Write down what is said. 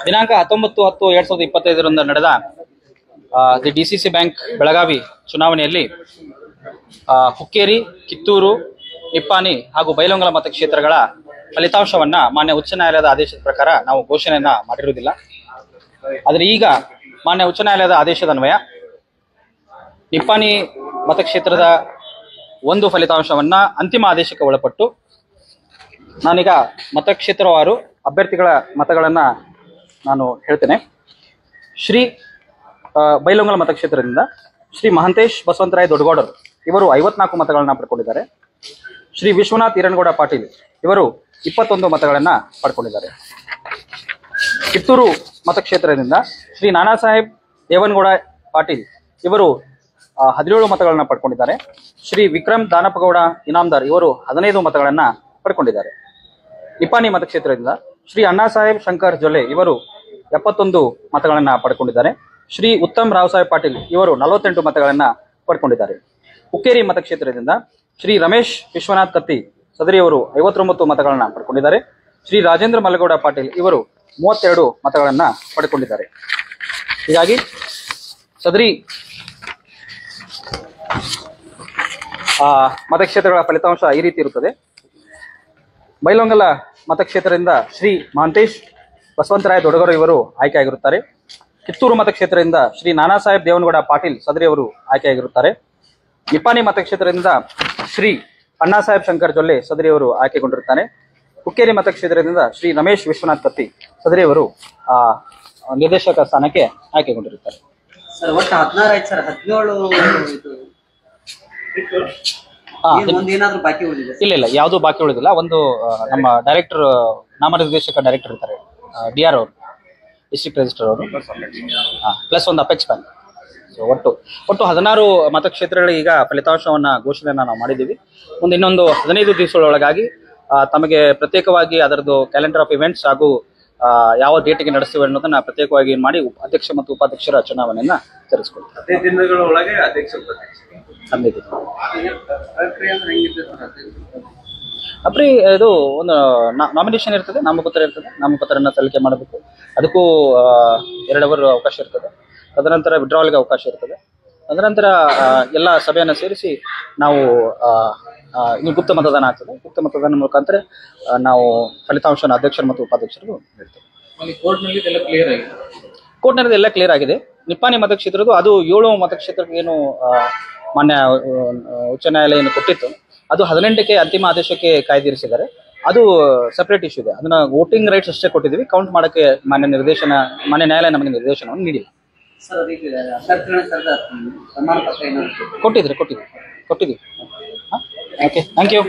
ದಿನಾಂಕ 19/10/2025 ನಡೆದ the DCC bank Belagavi ಚುನಾವಣೆಯಲ್ಲಿ ಹುಕ್ಕೇರಿ, ಕಿತ್ತೂರು, ನಿಪ್ಪಾಣಿ ಹಾಗೂ ಬೈಲಹೊಂಗಲ ಮತಕ್ಷೇತ್ರಗಳ ಫಲಿತಾಂಶವನ್ನ ಮಾನ್ಯ ಉಚ್ಚ ನ್ಯಾಯಾಲಯದ ಆದೇಶದ ಪ್ರಕಾರ ನಾವು ಘೋಷಣೆಯನ್ನ ಮಾಡಿರುವುದಿಲ್ಲ. ಆದರೆ ಈಗ ಮಾನ್ಯ ಉಚ್ಚ ನ್ಯಾಯಾಲಯದ ಆದೇಶದ ಅನ್ವಯ ನಿಪ್ಪಾಣಿ ಮತಕ್ಷೇತ್ರದ ಒಂದು ಫಲಿತಾಂಶವನ್ನ ಅಂತಿಮ ಆದೇಶಕ್ಕೆ ಒಳಪಟ್ಟು ನಾನೀಗ ಮತಕ್ಷೇತ್ರವಾರು ಅಭ್ಯರ್ಥಿಗಳ ಮತಗಳನ್ನ ನಾನು ಹೇಳ್ತೇನೆ. ಶ್ರೀ ಬೈಲಹೊಂಗಲ ಮತಕ್ಷೇತ್ರದಿಂದ ಶ್ರೀ ಮಹಂತೇಶ್ ಬಸವಂತರಾಯ ದೊಡ್ಡಗೌಡರು ಇವರು 54 ಮತಗಳನ್ನ ಪಡ್ಕೊಂಡಿದ್ದಾರೆ. ಶ್ರೀ ವಿಶ್ವನಾಥ್ ಈರನಗೌಡ ಪಾಟೀಲ್ ಇವರು 21 ಮತಗಳನ್ನ ಪಡ್ಕೊಂಡಿದ್ದಾರೆ. ಕಿತ್ತೂರು ಮತಕ್ಷೇತ್ರದಿಂದ ಶ್ರೀ ನಾನಾ ಸಾಹೇಬ್ ದೇವನಗೌಡ ಪಾಟೀಲ್ ಇವರು 17 ಮತಗಳನ್ನ ಪಡ್ಕೊಂಡಿದ್ದಾರೆ. ಶ್ರೀ ವಿಕ್ರಮ್ ದಾನಪ್ಪಗೌಡ ಇನಾಮದಾರ್ ಇವರು 15 ಮತಗಳನ್ನ ಪಡ್ಕೊಂಡಿದ್ದಾರೆ. ನಿಪ್ಪಾಣಿ ಮತಕ್ಷೇತ್ರದಿಂದ ಶ್ರೀ ಅಣ್ಣಾ ಸಾಹೇಬ್ ಶಂಕರ್ ಜೊಲ್ಲೆ ಇವರು 71 ಮತಗಳನ್ನ ಪಡ್ಕೊಂಡಿದ್ದಾರೆ. ಶ್ರೀ ಉತ್ತಮ್ ರಾವ್ ಸಾಹೇಬ್ ಪಾಟೀಲ್ ಇವರು 48 ಮತಗಳನ್ನ ಪಡ್ಕೊಂಡಿದ್ದಾರೆ. ಹುಕ್ಕೇರಿ ಮತಕ್ಷೇತ್ರದಿಂದ ಶ್ರೀ ರಮೇಶ್ ವಿಶ್ವನಾಥ್ ಕತ್ತಿ ಸದರಿಯವರು 59 ಮತಗಳನ್ನ ಪಡ್ಕೊಂಡಿದ್ದಾರೆ. ಶ್ರೀ ರಾಜೇಂದ್ರ ಮಲ್ಲಗೌಡ ಪಾಟೀಲ್ ಇವರು 32 ಮತಗಳನ್ನ ಪಡ್ಕೊಂಡಿದ್ದಾರೆ. ಹೀಗಾಗಿ ಸದರಿ ಮತಕ್ಷೇತ್ರಗಳ ಫಲಿತಾಂಶ ಈ ರೀತಿ ಇರುತ್ತದೆ. ಬೈಲಹೊಂಗಲ ಮತಕ್ಷೇತ್ರದಿಂದ ಶ್ರೀ ಮಹಂತೇಶ್ ಬಸವಂತರಾಯ ದೊಡ್ಡಗೌಡ ಇವರು ಆಯ್ಕೆಯಾಗಿರುತ್ತಾರೆ. ಕಿತ್ತೂರು ಮತಕ್ಷೇತ್ರದಿಂದ ಶ್ರೀ ನಾನಾ ಸಾಹೇಬ್ ದೇವನಗೌಡ ಪಾಟೀಲ್ ಸದರಿಯವರು ಆಯ್ಕೆಯಾಗಿರುತ್ತಾರೆ. ನಿಪ್ಪಾಣಿ ಮತಕ್ಷೇತ್ರದಿಂದ ಶ್ರೀ ಅಣ್ಣಾ ಸಾಹೇಬ್ ಶಂಕರ್ ಜೊಲ್ಲೆ ಸದರಿಯವರು ಆಯ್ಕೆಗೊಂಡಿರುತ್ತಾರೆ. ಹುಕ್ಕೇರಿ ಮತಕ್ಷೇತ್ರದಿಂದ ಶ್ರೀ ರಮೇಶ್ ವಿಶ್ವನಾಥ್ ಕತ್ತಿ ಸದರಿಯವರು ನಿರ್ದೇಶಕ ಸ್ಥಾನಕ್ಕೆ ಆಯ್ಕೆಗೊಂಡಿರುತ್ತಾರೆ. ಇಲ್ಲ, ಯಾವುದೂ ಬಾಕಿ ಉಳಿದಿಲ್ಲ. ಒಂದು ನಮ್ಮ ಡೈರೆಕ್ಟರ್ ನಾಮನಿರ್ದೇಶಕ ಡೈರೆಕ್ಟರ್ ಇರ್ತಾರೆ, DR ಅವರು, ಡಿಸ್ಟ್ರಿಕ್ಟ್ ರಿಜಿಸ್ಟರ್ ಅವರು, ಪ್ಲಸ್ ಒಂದು ಅಪೆಕ್ಸ್ ಬ್ಯಾಂಕ್. ಸೊ ಒಟ್ಟು 16 ಮತಕ್ಷೇತ್ರಗಳಿಗೆ ಈಗ ಫಲಿತಾಂಶವನ್ನ ಘೋಷಣೆಯನ್ನ ನಾವು ಮಾಡಿದ್ದೀವಿ. ಇನ್ನೊಂದು 15 ದಿವಸಗಳೊಳಗಾಗಿ ತಮಗೆ ಪ್ರತ್ಯೇಕವಾಗಿ ಅದರದ್ದು ಕ್ಯಾಲೆಂಡರ್ ಆಫ್ ಇವೆಂಟ್ಸ್ ಹಾಗೂ ಯಾವ ಡೇಟ್ಗೆ ನಡೆಸ್ತೇವೆ ಅನ್ನೋದನ್ನ ಪ್ರತ್ಯೇಕವಾಗಿ ಮಾಡಿ ಅಧ್ಯಕ್ಷ ಮತ್ತು ಉಪಾಧ್ಯಕ್ಷರ ಚುನಾವಣೆಯನ್ನ ಜರುಗಿಸಿಕೊಳ್ತಾರೆ. 15 ದಿನಗಳೊಳಗೆ ಅಧ್ಯಕ್ಷ ಅಪ್ರಿ ಇದು ಒಂದು ನಾಮಿನೇಷನ್ ಇರ್ತದೆ, ನಾಮಪತ್ರ ಇರ್ತದೆ. ನಾಮಪತ್ರನ ಸಲ್ಲಿಕೆ ಮಾಡಬೇಕು. ಅದಕ್ಕೂ 2 ಅವರ್ ಅವಕಾಶ ಇರ್ತದೆ. ತದನಂತರ ವಿಡ್ರಾವಲ್ಗೆ ಅವಕಾಶ ಇರ್ತದೆ. ತದನಂತರ ಎಲ್ಲ ಸಭೆಯನ್ನು ಸೇರಿಸಿ ನಾವು ಗುಪ್ತ ಮತದಾನ ಆಗ್ತದೆ. ಗುಪ್ತ ಮತದಾನ ಮುಖಾಂತರ ನಾವು ಫಲಿತಾಂಶನ ಅಧ್ಯಕ್ಷರು ಮತ್ತು ಉಪಾಧ್ಯಕ್ಷರಿಗೂ ಹೇಳ್ತೇವೆ. ಕೋರ್ಟ್ನಲ್ಲಿ ಎಲ್ಲ ಕ್ಲಿಯರ್ ಆಗಿದೆ. ನಿಪ್ಪಾಣಿ ಮತಕ್ಷೇತ್ರದ್ದು ಅದು 7 ಮತಕ್ಷೇತ್ರಕ್ಕೆ ಏನು ಮಾನ್ಯ ಉಚ್ಚ ನ್ಯಾಯಾಲಯ ಏನು ಕೊಟ್ಟಿತ್ತು ಅದು 18ಕ್ಕೆ ಅಂತಿಮ ಆದೇಶಕ್ಕೆ ಕಾಯ್ದಿರಿಸಿದ್ದಾರೆ. ಅದು ಸೆಪರೇಟ್ ಇಶ್ಯೂ ಇದೆ. ಅದನ್ನ ವೋಟಿಂಗ್ ರೈಟ್ಸ್ ಅಷ್ಟೇ ಕೊಟ್ಟಿದ್ದೀವಿ. ಕೌಂಟ್ ಮಾಡೋಕ್ಕೆ ಮಾನ್ಯ ನ್ಯಾಯಾಲಯ ನಮಗೆ ನಿರ್ದೇಶನವನ್ನು ನೀಡಿಲ್ಲ. ಕೊಟ್ಟಿದ್ದೀವಿ. Okay, thank you.